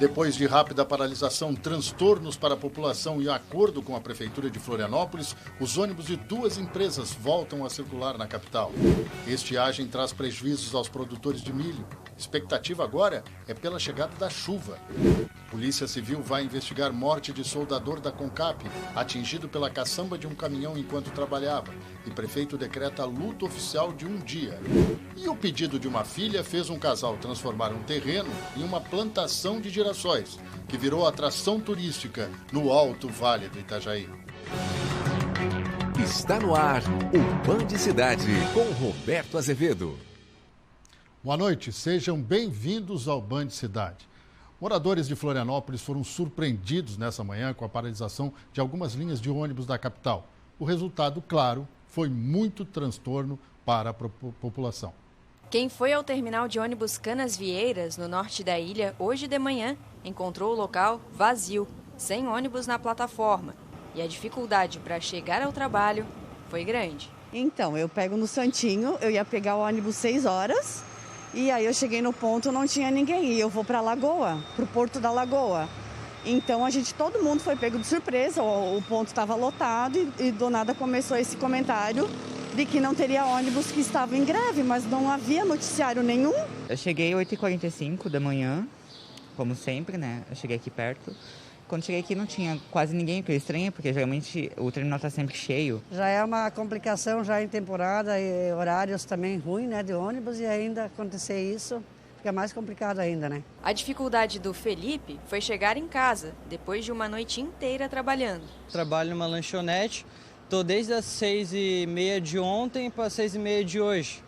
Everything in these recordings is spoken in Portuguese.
Depois de rápida paralisação, transtornos para a população e acordo com a Prefeitura de Florianópolis, os ônibus de 2 empresas voltam a circular na capital. Estiagem traz prejuízos aos produtores de milho. Expectativa agora é pela chegada da chuva. Polícia Civil vai investigar morte de soldador da CONCAP, atingido pela caçamba de um caminhão enquanto trabalhava. E prefeito decreta luto oficial de 1 dia. E o pedido de uma filha fez um casal transformar um terreno em uma plantação de girassóis, que virou atração turística no Alto Vale do Itajaí. Está no ar o Band Cidade, com Roberto Azevedo. Boa noite, sejam bem-vindos ao Band Cidade. Moradores de Florianópolis foram surpreendidos nessa manhã com a paralisação de algumas linhas de ônibus da capital. O resultado, claro, foi muito transtorno para a população. Quem foi ao terminal de ônibus Canasvieiras, no norte da ilha, hoje de manhã, encontrou o local vazio, sem ônibus na plataforma. E a dificuldade para chegar ao trabalho foi grande. Então, eu pego no Santinho, eu ia pegar o ônibus 6 horas, e aí eu cheguei no ponto, não tinha ninguém, e eu vou para a Lagoa, para o Porto da Lagoa. Então, todo mundo foi pego de surpresa, o ponto estava lotado e do nada começou esse comentário de que não teria ônibus que estava em greve, mas não havia noticiário nenhum. Eu cheguei às 8h45 da manhã, como sempre, né? Eu cheguei aqui perto. Quando cheguei aqui não tinha quase ninguém, que é estranho, porque geralmente o terminal está sempre cheio. Já é uma complicação já em temporada e horários também ruins, né, de ônibus, e ainda acontecer isso fica mais complicado ainda, né? A dificuldade do Felipe foi chegar em casa, depois de uma noite inteira trabalhando. Trabalho numa lanchonete, estou desde as 6h30 de ontem para as 6h30 de hoje.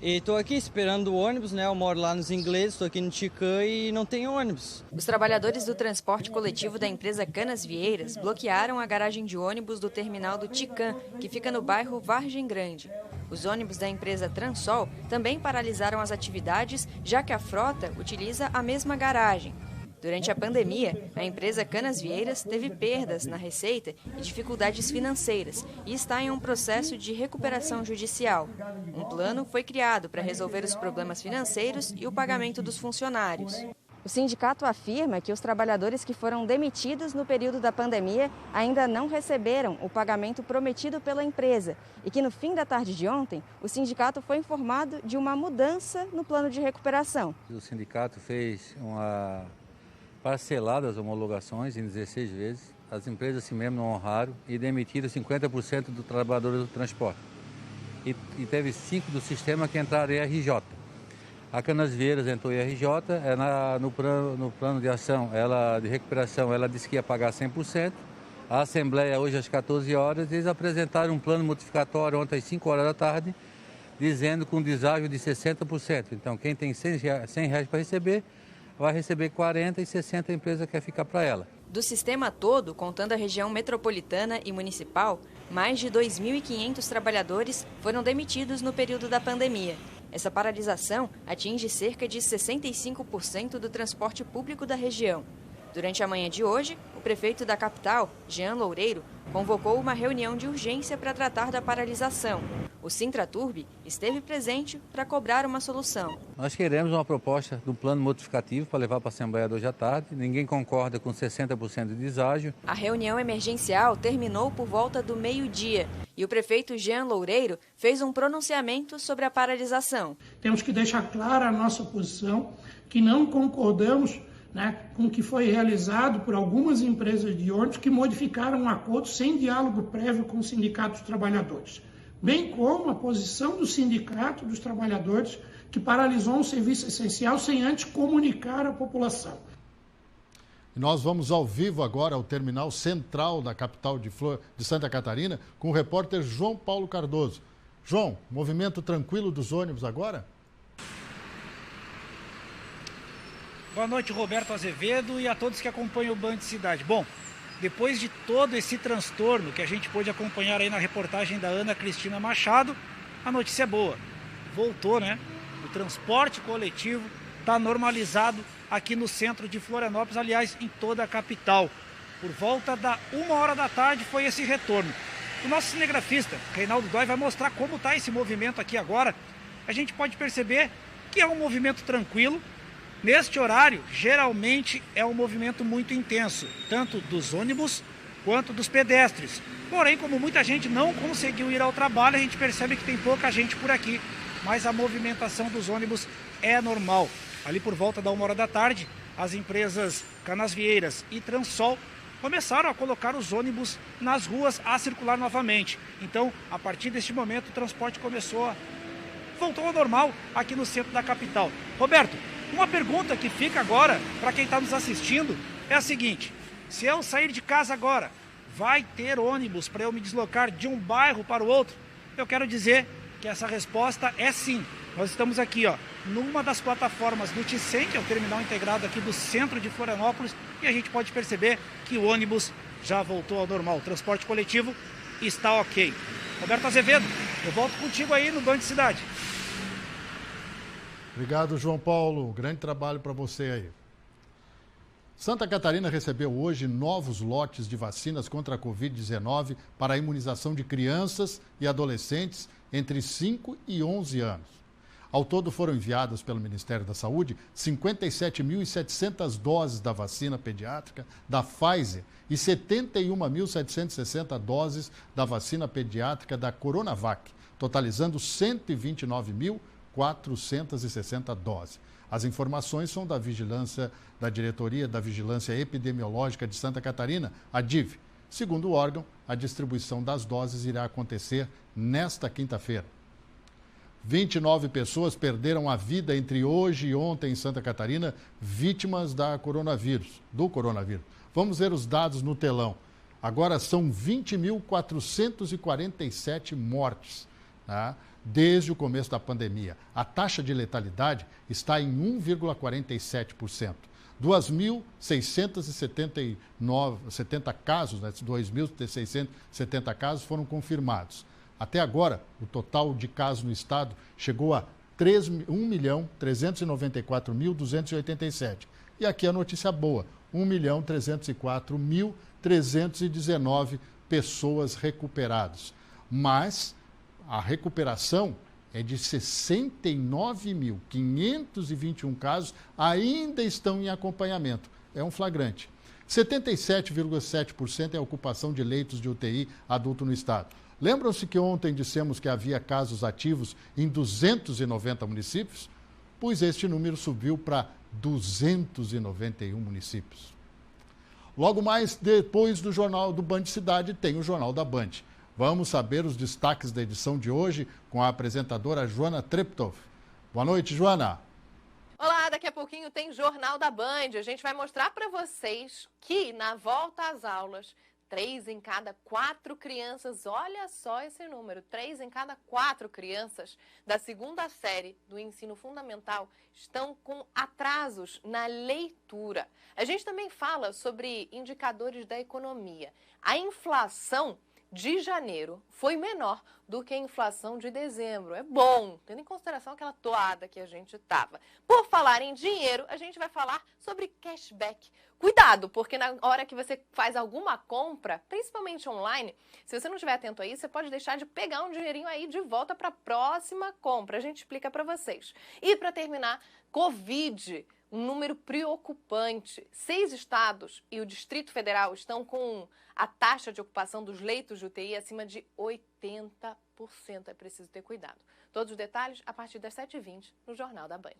E estou aqui esperando o ônibus, né? Eu moro lá nos Ingleses, estou aqui no Ticã e não tem ônibus. Os trabalhadores do transporte coletivo da empresa Canasvieiras bloquearam a garagem de ônibus do terminal do Ticã, que fica no bairro Vargem Grande. Os ônibus da empresa Transol também paralisaram as atividades, já que a frota utiliza a mesma garagem. Durante a pandemia, a empresa Canasvieiras teve perdas na receita e dificuldades financeiras e está em um processo de recuperação judicial. Um plano foi criado para resolver os problemas financeiros e o pagamento dos funcionários. O sindicato afirma que os trabalhadores que foram demitidos no período da pandemia ainda não receberam o pagamento prometido pela empresa e que no fim da tarde de ontem, o sindicato foi informado de uma mudança no plano de recuperação. O sindicato fez parceladas homologações em 16 vezes, as empresas assim mesmo não honraram e demitiram 50% dos trabalhadores do transporte. E teve 5 do sistema que entraram em RJ. A Canasvieiras entrou em RJ, no plano de ação, de recuperação, ela disse que ia pagar 100%. A Assembleia hoje às 14 horas, eles apresentaram um plano modificatório ontem às 5 horas da tarde, dizendo com deságio de 60%. Então quem tem R$100 para receber, vai receber 40 e 60 a empresa quer ficar para ela. Do sistema todo, contando a região metropolitana e municipal, mais de 2.500 trabalhadores foram demitidos no período da pandemia. Essa paralisação atinge cerca de 65% do transporte público da região. Durante a manhã de hoje, o prefeito da capital, Jean Loureiro, convocou uma reunião de urgência para tratar da paralisação. O Sintraturb esteve presente para cobrar uma solução. Nós queremos uma proposta do plano modificativo para levar para a Assembleia hoje à tarde. Ninguém concorda com 60% de deságio. A reunião emergencial terminou por volta do meio-dia e o prefeito Jean Loureiro fez um pronunciamento sobre a paralisação. Temos que deixar clara a nossa posição, que não concordamos com o que foi realizado por algumas empresas de ônibus que modificaram um acordo sem diálogo prévio com o Sindicato dos Trabalhadores, bem como a posição do Sindicato dos Trabalhadores que paralisou um serviço essencial sem antes comunicar à população. Nós vamos ao vivo agora ao terminal central da capital de Santa Catarina com o repórter João Paulo Cardoso. João, movimento tranquilo dos ônibus agora? Boa noite, Roberto Azevedo, e a todos que acompanham o Band Cidade. Bom, depois de todo esse transtorno que a gente pôde acompanhar aí na reportagem da Ana Cristina Machado, a notícia é boa. Voltou, né? O transporte coletivo está normalizado aqui no centro de Florianópolis, aliás, em toda a capital. Por volta da 1h da tarde foi esse retorno. O nosso cinegrafista, Reinaldo Dói, vai mostrar como está esse movimento aqui agora. A gente pode perceber que é um movimento tranquilo, Neste horário, geralmente é um movimento muito intenso, tanto dos ônibus quanto dos pedestres. Porém, como muita gente não conseguiu ir ao trabalho, a gente percebe que tem pouca gente por aqui. Mas a movimentação dos ônibus é normal. Ali por volta da 1h da tarde, as empresas Canasvieiras e Transol começaram a colocar os ônibus nas ruas a circular novamente. Então, a partir deste momento, o transporte voltou ao normal aqui no centro da capital. Roberto, uma pergunta que fica agora para quem está nos assistindo é a seguinte: se eu sair de casa agora, vai ter ônibus para eu me deslocar de um bairro para o outro? Eu quero dizer que essa resposta é sim. Nós estamos aqui, numa das plataformas do Ticem, que é o terminal integrado aqui do centro de Florianópolis, e a gente pode perceber que o ônibus já voltou ao normal. O transporte coletivo está ok. Roberto Azevedo, eu volto contigo aí no Band Cidade. Obrigado, João Paulo. Grande trabalho para você aí. Santa Catarina recebeu hoje novos lotes de vacinas contra a Covid-19 para a imunização de crianças e adolescentes entre 5 e 11 anos. Ao todo foram enviadas pelo Ministério da Saúde 57.700 doses da vacina pediátrica da Pfizer e 71.760 doses da vacina pediátrica da Coronavac, totalizando 129.460 doses. As informações são da Diretoria da Vigilância Epidemiológica de Santa Catarina, a DIV. Segundo o órgão, a distribuição das doses irá acontecer nesta quinta-feira. 29 pessoas perderam a vida entre hoje e ontem em Santa Catarina, vítimas do coronavírus. Vamos ver os dados no telão. Agora são 20.447 mortes, tá? Desde o começo da pandemia. A taxa de letalidade está em 1,47%. 2.670 casos, 2.670 casos foram confirmados. Até agora, o total de casos no estado chegou a 1.394.287. E aqui a notícia boa, 1.304.319 pessoas recuperadas. Mas a recuperação é de 69.521 casos ainda estão em acompanhamento. É um flagrante. 77,7% é a ocupação de leitos de UTI adulto no estado. Lembram-se que ontem dissemos que havia casos ativos em 290 municípios? Pois este número subiu para 291 municípios. Logo mais, depois do Jornal do Band Cidade, tem o Jornal da Band. Vamos saber os destaques da edição de hoje com a apresentadora Joana Treptow. Boa noite, Joana. Olá, daqui a pouquinho tem Jornal da Band. A gente vai mostrar para vocês que na volta às aulas, 3 em cada 4 crianças, olha só esse número, 3 em cada 4 crianças da segunda série do ensino fundamental estão com atrasos na leitura. A gente também fala sobre indicadores da economia. A inflação de janeiro foi menor do que a inflação de dezembro. É bom, tendo em consideração aquela toada que a gente estava. Por falar em dinheiro, a gente vai falar sobre cashback. Cuidado, porque na hora que você faz alguma compra, principalmente online, se você não estiver atento a isso, você pode deixar de pegar um dinheirinho aí de volta para a próxima compra. A gente explica para vocês. E para terminar, Covid, um número preocupante. 6 estados e o Distrito Federal estão com a taxa de ocupação dos leitos de UTI acima de 80%. É preciso ter cuidado. Todos os detalhes a partir das 7h20 no Jornal da Band.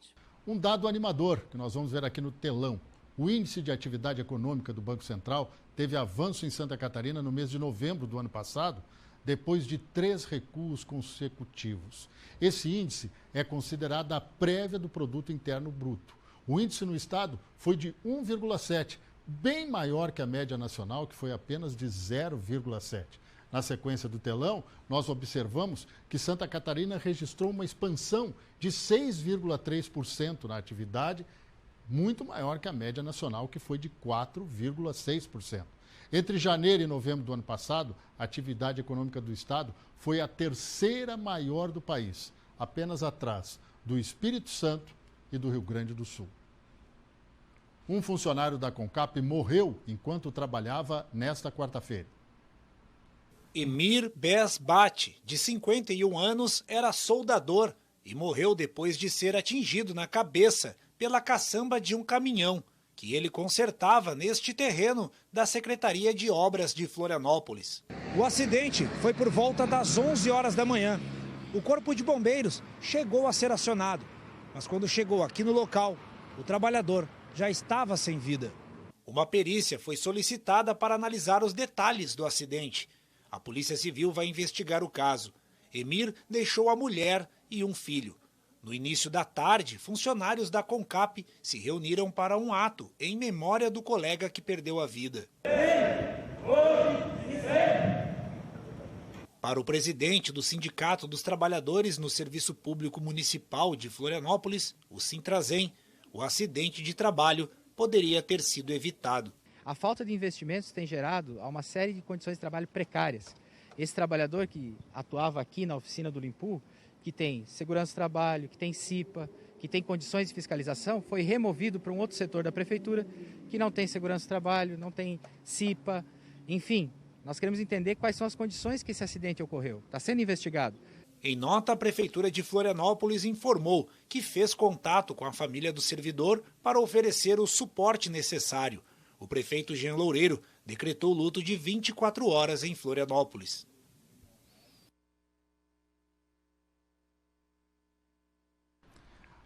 Um dado animador que nós vamos ver aqui no telão. O índice de atividade econômica do Banco Central teve avanço em Santa Catarina no mês de novembro do ano passado, depois de 3 recuos consecutivos. Esse índice é considerado a prévia do Produto Interno Bruto. O índice no estado foi de 1,7, bem maior que a média nacional, que foi apenas de 0,7. Na sequência do telão, nós observamos que Santa Catarina registrou uma expansão de 6,3% na atividade, muito maior que a média nacional, que foi de 4,6%. Entre janeiro e novembro do ano passado, a atividade econômica do estado foi a 3ª maior do país, apenas atrás do Espírito Santo e do Rio Grande do Sul. Um funcionário da CONCAP morreu enquanto trabalhava nesta quarta-feira. Emir Besbate, de 51 anos, era soldador e morreu depois de ser atingido na cabeça pela caçamba de um caminhão que ele consertava neste terreno da Secretaria de Obras de Florianópolis. O acidente foi por volta das 11 horas da manhã. O Corpo de Bombeiros chegou a ser acionado, mas quando chegou aqui no local, o trabalhador já estava sem vida. Uma perícia foi solicitada para analisar os detalhes do acidente. A Polícia Civil vai investigar o caso. Emir deixou a mulher e um filho. No início da tarde, funcionários da CONCAP se reuniram para um ato em memória do colega que perdeu a vida. Para o presidente do Sindicato dos Trabalhadores no Serviço Público Municipal de Florianópolis, o Sintrazem, o acidente de trabalho poderia ter sido evitado. A falta de investimentos tem gerado uma série de condições de trabalho precárias. Esse trabalhador que atuava aqui na oficina do Limpu, que tem segurança do trabalho, que tem CIPA, que tem condições de fiscalização, foi removido para um outro setor da prefeitura que não tem segurança do trabalho, não tem CIPA, enfim. Nós queremos entender quais são as condições que esse acidente ocorreu. Está sendo investigado. Em nota, a Prefeitura de Florianópolis informou que fez contato com a família do servidor para oferecer o suporte necessário. O prefeito Jean Loureiro decretou luto de 24 horas em Florianópolis.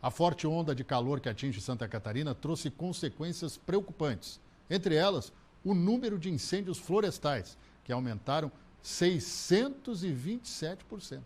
A forte onda de calor que atinge Santa Catarina trouxe consequências preocupantes. Entre elas, o número de incêndios florestais, que aumentaram 627%.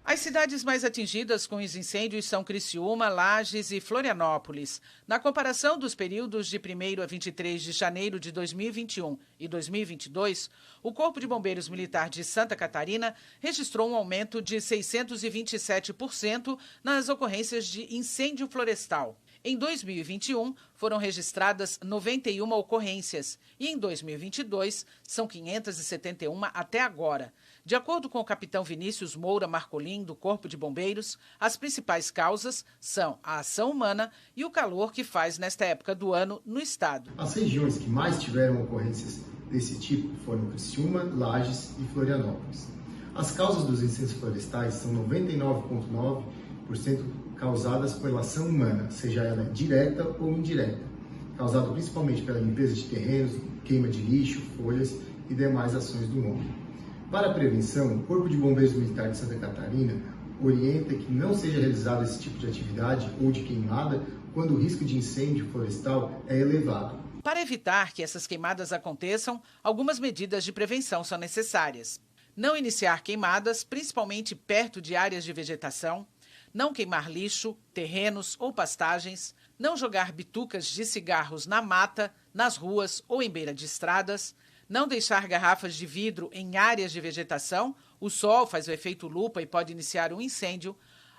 As cidades mais atingidas com os incêndios são Criciúma, Lages e Florianópolis. Na comparação dos períodos de 1º a 23 de janeiro de 2021 e 2022, o Corpo de Bombeiros Militar de Santa Catarina registrou um aumento de 627% nas ocorrências de incêndio florestal. Em 2021, foram registradas 91 ocorrências e em 2022 são 571 até agora. De acordo com o capitão Vinícius Moura Marcolin, do Corpo de Bombeiros, as principais causas são a ação humana e o calor que faz nesta época do ano no estado. As regiões que mais tiveram ocorrências desse tipo foram Criciúma, Lages e Florianópolis. As causas dos incêndios florestais são 99,9% causadas pela ação humana, seja ela direta ou indireta, causada principalmente pela limpeza de terrenos, queima de lixo, folhas e demais ações do homem. Para a prevenção, o Corpo de Bombeiros Militar de Santa Catarina orienta que não seja realizado esse tipo de atividade ou de queimada quando o risco de incêndio florestal é elevado. Para evitar que essas queimadas aconteçam, algumas medidas de prevenção são necessárias. Não iniciar queimadas, principalmente perto de áreas de vegetação, não queimar lixo, terrenos ou pastagens, não jogar bitucas de cigarros na mata, nas ruas ou em beira de estradas, não deixar garrafas de vidro em áreas de vegetação, o sol faz o efeito lupa e pode iniciar um incêndio.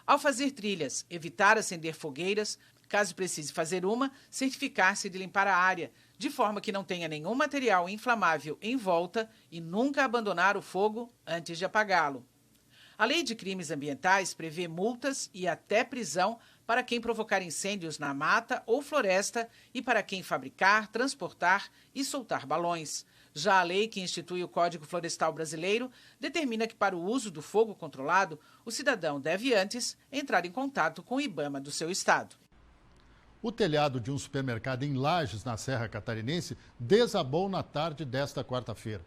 Ao fazer trilhas, evitar acender fogueiras, caso precise fazer uma, certificar-se de limpar a área, de forma que não tenha nenhum material inflamável em volta e nunca abandonar o fogo antes de apagá-lo. A Lei de Crimes Ambientais prevê multas e até prisão para quem provocar incêndios na mata ou floresta e para quem fabricar, transportar e soltar balões. Já a lei que institui o Código Florestal Brasileiro determina que, para o uso do fogo controlado, o cidadão deve antes entrar em contato com o IBAMA do seu estado. O telhado de um supermercado em Lages, na Serra Catarinense, desabou na tarde desta quarta-feira.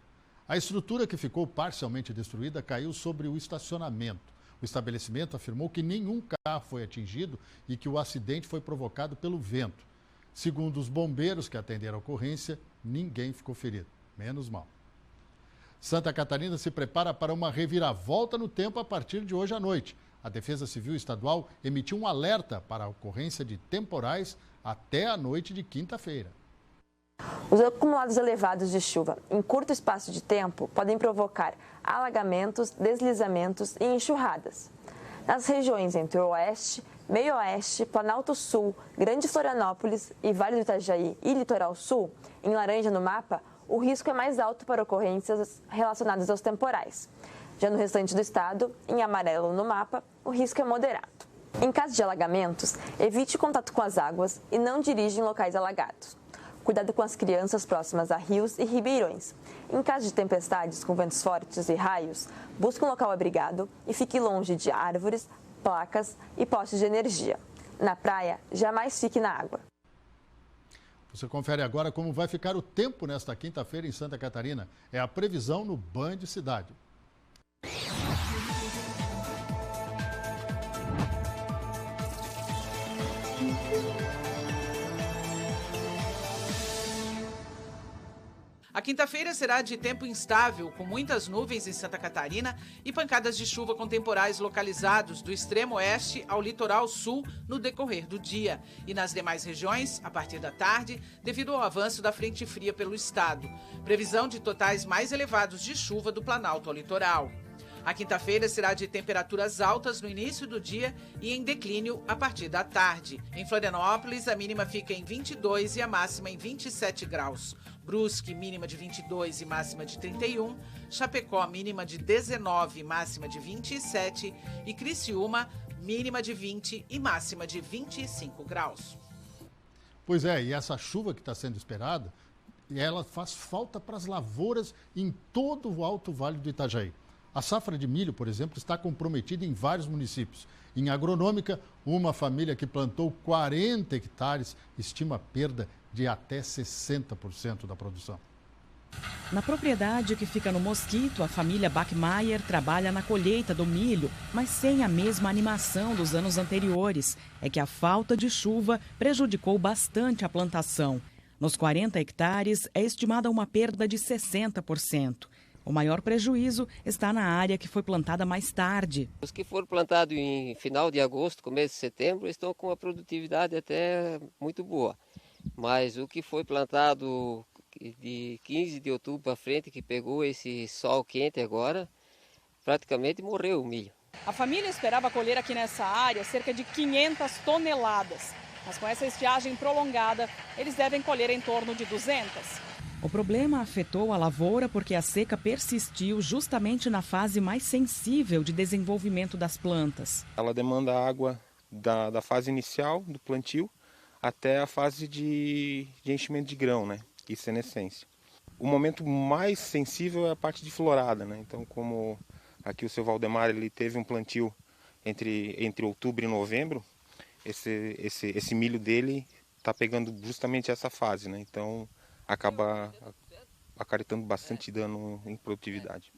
A estrutura, que ficou parcialmente destruída, caiu sobre o estacionamento. O estabelecimento afirmou que nenhum carro foi atingido e que o acidente foi provocado pelo vento. Segundo os bombeiros que atenderam a ocorrência, ninguém ficou ferido. Menos mal. Santa Catarina se prepara para uma reviravolta no tempo a partir de hoje à noite. A Defesa Civil Estadual emitiu um alerta para a ocorrência de temporais até a noite de quinta-feira. Os acumulados elevados de chuva em curto espaço de tempo podem provocar alagamentos, deslizamentos e enxurradas. Nas regiões entre o Oeste, Meio Oeste, Planalto Sul, Grande Florianópolis e Vale do Itajaí e Litoral Sul, em laranja no mapa, o risco é mais alto para ocorrências relacionadas aos temporais. Já no restante do estado, em amarelo no mapa, o risco é moderado. Em caso de alagamentos, evite contato com as águas e não dirija em locais alagados. Cuidado com as crianças próximas a rios e ribeirões. Em caso de tempestades com ventos fortes e raios, busque um local abrigado e fique longe de árvores, placas e postes de energia. na praia, jamais fique na água. Você confere agora como vai ficar o tempo nesta quinta-feira em Santa Catarina. É a previsão no Band Cidade. A quinta-feira será de tempo instável, com muitas nuvens em Santa Catarina e pancadas de chuva com temporais localizados do extremo oeste ao litoral sul no decorrer do dia. E nas demais regiões, a partir da tarde, devido ao avanço da frente fria pelo estado. Previsão de totais mais elevados de chuva do Planalto ao litoral. A quinta-feira será de temperaturas altas no início do dia e em declínio a partir da tarde. Em Florianópolis, a mínima fica em 22 e a máxima em 27 graus. Brusque, mínima de 22 e máxima de 31. Chapecó, mínima de 19 e máxima de 27. E Criciúma, mínima de 20 e máxima de 25 graus. Pois é, e essa chuva que está sendo esperada, ela faz falta para as lavouras em todo o Alto Vale do Itajaí. A safra de milho, por exemplo, está comprometida em vários municípios. Em Agronômica, uma família que plantou 40 hectares estima perda de até 60% da produção. Na propriedade que fica no Mosquito, a família Bachmeier trabalha na colheita do milho, mas sem a mesma animação dos anos anteriores. É que a falta de chuva prejudicou bastante a plantação. Nos 40 hectares, é estimada uma perda de 60%. O maior prejuízo está na área que foi plantada mais tarde. Os que foram plantados em final de agosto, começo de setembro, estão com uma produtividade até muito boa. Mas o que foi plantado de 15 de outubro para frente, que pegou esse sol quente agora, praticamente morreu o milho. A família esperava colher aqui nessa área cerca de 500 toneladas. Mas com essa estiagem prolongada, eles devem colher em torno de 200. O problema afetou a lavoura porque a seca persistiu justamente na fase mais sensível de desenvolvimento das plantas. Ela demanda água da fase inicial do plantio até a fase de enchimento de grão, né? E senescência. O momento mais sensível é a parte de florada, né? Então, como aqui o seu Valdemar ele teve um plantio entre outubro e novembro, esse milho dele está pegando justamente essa fase, né? Então acaba acarretando bastante dano em produtividade.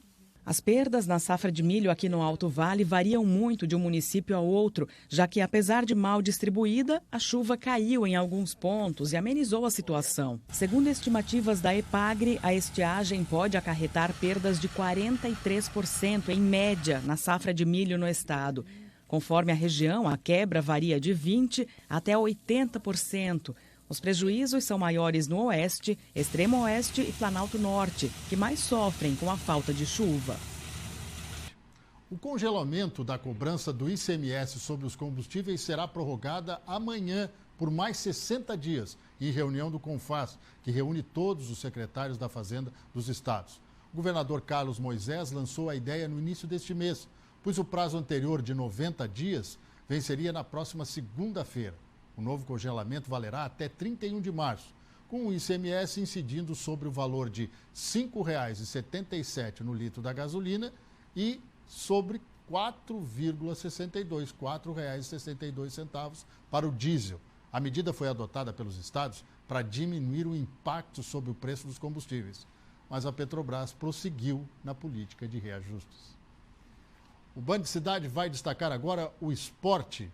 As perdas na safra de milho aqui no Alto Vale variam muito de um município ao outro, já que, apesar de mal distribuída, a chuva caiu em alguns pontos e amenizou a situação. Segundo estimativas da EPAGRE, a estiagem pode acarretar perdas de 43% em média na safra de milho no estado. Conforme a região, a quebra varia de 20% até 80%. Os prejuízos são maiores no Oeste, Extremo Oeste e Planalto Norte, que mais sofrem com a falta de chuva. O congelamento da cobrança do ICMS sobre os combustíveis será prorrogada amanhã por mais 60 dias, em reunião do CONFAS, que reúne todos os secretários da Fazenda dos estados. O governador Carlos Moisés lançou a ideia no início deste mês, pois o prazo anterior de 90 dias venceria na próxima segunda-feira. O novo congelamento valerá até 31 de março, com o ICMS incidindo sobre o valor de R$ 5,77 no litro da gasolina e sobre R$ 4,62 para o diesel. A medida foi adotada pelos estados para diminuir o impacto sobre o preço dos combustíveis, mas a Petrobras prosseguiu na política de reajustes. O Band Cidade vai destacar agora o esporte.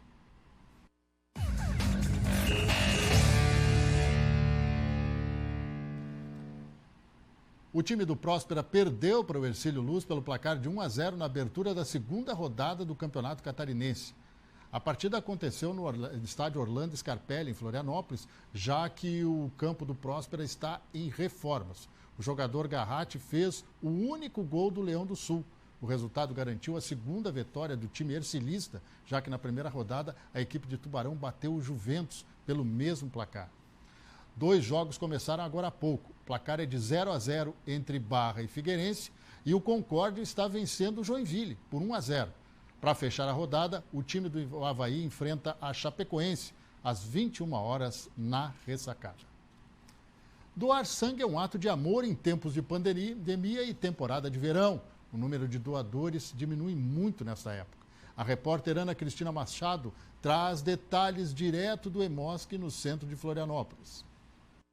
O time do Próspera perdeu para o Hercílio Luz pelo placar de 1-0 na abertura da segunda rodada do Campeonato Catarinense. A partida aconteceu no estádio Orlando Scarpelli, em Florianópolis, já que o campo do Próspera está em reformas. O jogador Garratti fez o único gol do Leão do Sul. O resultado garantiu a segunda vitória do time hercilista, já que na primeira rodada a equipe de Tubarão bateu o Juventus pelo mesmo placar. 2 jogos começaram agora há pouco. O placar é de 0-0 entre Barra e Figueirense e o Concórdia está vencendo o Joinville por 1-0. Para fechar a rodada, o time do Avaí enfrenta a Chapecoense às 21 horas na Ressacada. Doar sangue é um ato de amor em tempos de pandemia e temporada de verão. O número de doadores diminui muito nesta época. A repórter Ana Cristina Machado traz detalhes direto do EMOSC no centro de Florianópolis.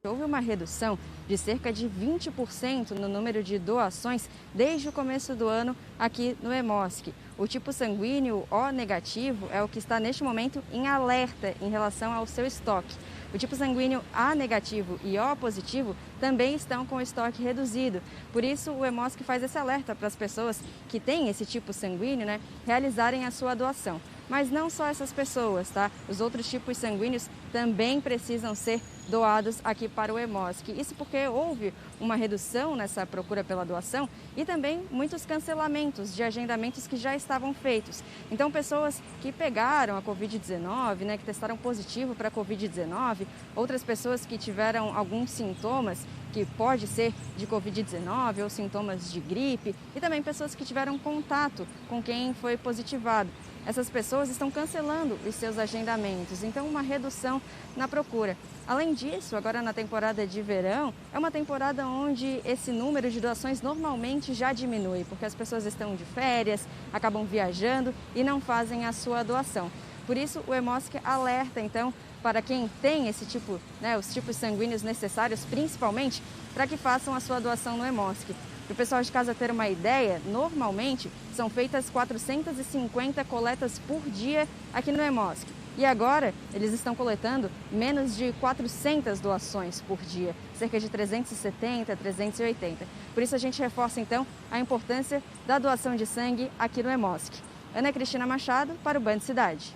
Houve uma redução de cerca de 20% no número de doações desde o começo do ano aqui no EMOSC. O tipo sanguíneo O negativo é o que está neste momento em alerta em relação ao seu estoque. O tipo sanguíneo A negativo e O positivo também estão com o estoque reduzido. Por isso, o EMOSC faz esse alerta para as pessoas que têm esse tipo sanguíneo, realizarem a sua doação. Mas não só essas pessoas, tá? Os outros tipos sanguíneos também precisam ser doados aqui para o EMOSC. Isso porque houve uma redução nessa procura pela doação e também muitos cancelamentos de agendamentos que já estavam feitos. Então, pessoas que pegaram a Covid-19, que testaram positivo para a Covid-19, outras pessoas que tiveram alguns sintomas, que pode ser de Covid-19 ou sintomas de gripe, e também pessoas que tiveram contato com quem foi positivado. Essas pessoas estão cancelando os seus agendamentos, então uma redução na procura. Além disso, agora na temporada de verão, é uma temporada onde esse número de doações normalmente já diminui, porque as pessoas estão de férias, acabam viajando e não fazem a sua doação. Por isso, o EMOSC alerta, então, para quem tem esse tipo, os tipos sanguíneos necessários, principalmente, para que façam a sua doação no EMOSC. Para o pessoal de casa ter uma ideia, normalmente são feitas 450 coletas por dia aqui no EMOSC. E agora eles estão coletando menos de 400 doações por dia, cerca de 370, 380. Por isso a gente reforça então a importância da doação de sangue aqui no EMOSC. Ana Cristina Machado para o Band Cidade.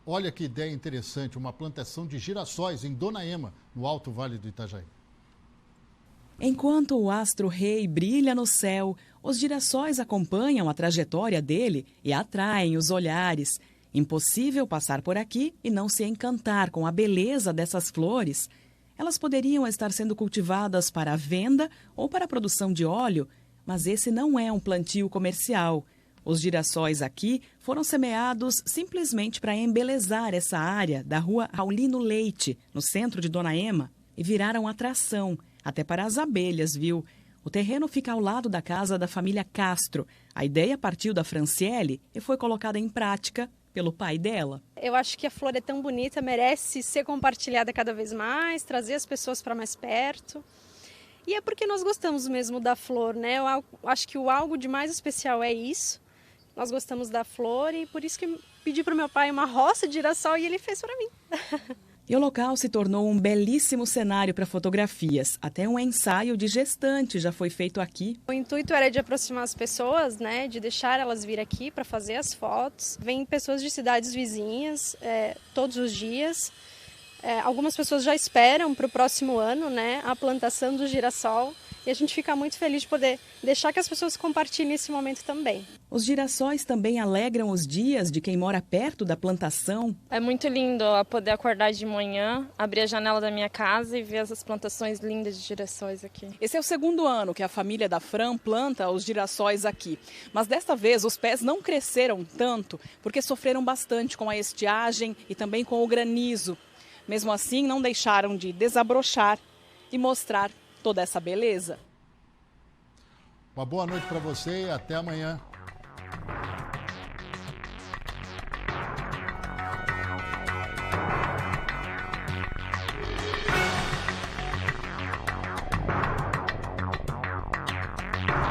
Olha que ideia interessante, uma plantação de girassóis em Dona Ema, no Alto Vale do Itajaí. Enquanto o astro-rei brilha no céu, os girassóis acompanham a trajetória dele e atraem os olhares. Impossível passar por aqui e não se encantar com a beleza dessas flores. Elas poderiam estar sendo cultivadas para a venda ou para a produção de óleo, mas esse não é um plantio comercial. Os girassóis aqui foram semeados simplesmente para embelezar essa área da rua Raulino Leite, no centro de Dona Ema, e viraram atração, até para as abelhas, viu? O terreno fica ao lado da casa da família Castro. A ideia partiu da Franciele e foi colocada em prática pelo pai dela. Eu acho que a flor é tão bonita, merece ser compartilhada cada vez mais, trazer as pessoas para mais perto. E é porque nós gostamos mesmo da flor, né? Eu acho que o algo de mais especial é isso. Nós gostamos da flor e por isso que pedi para o meu pai uma roça de girassol e ele fez para mim. E o local se tornou um belíssimo cenário para fotografias. Até um ensaio de gestante já foi feito aqui. O intuito era de aproximar as pessoas, né, de deixar elas vir aqui para fazer as fotos. Vêm pessoas de cidades vizinhas todos os dias. Algumas pessoas já esperam para o próximo ano, né, a plantação do girassol. E a gente fica muito feliz de poder deixar que as pessoas compartilhem esse momento também. Os girassóis também alegram os dias de quem mora perto da plantação. É muito lindo poder acordar de manhã, abrir a janela da minha casa e ver essas plantações lindas de girassóis aqui. Esse é o segundo ano que a família da Fran planta os girassóis aqui. Mas desta vez os pés não cresceram tanto porque sofreram bastante com a estiagem e também com o granizo. Mesmo assim, não deixaram de desabrochar e mostrar toda essa beleza. Uma boa noite para você e até amanhã.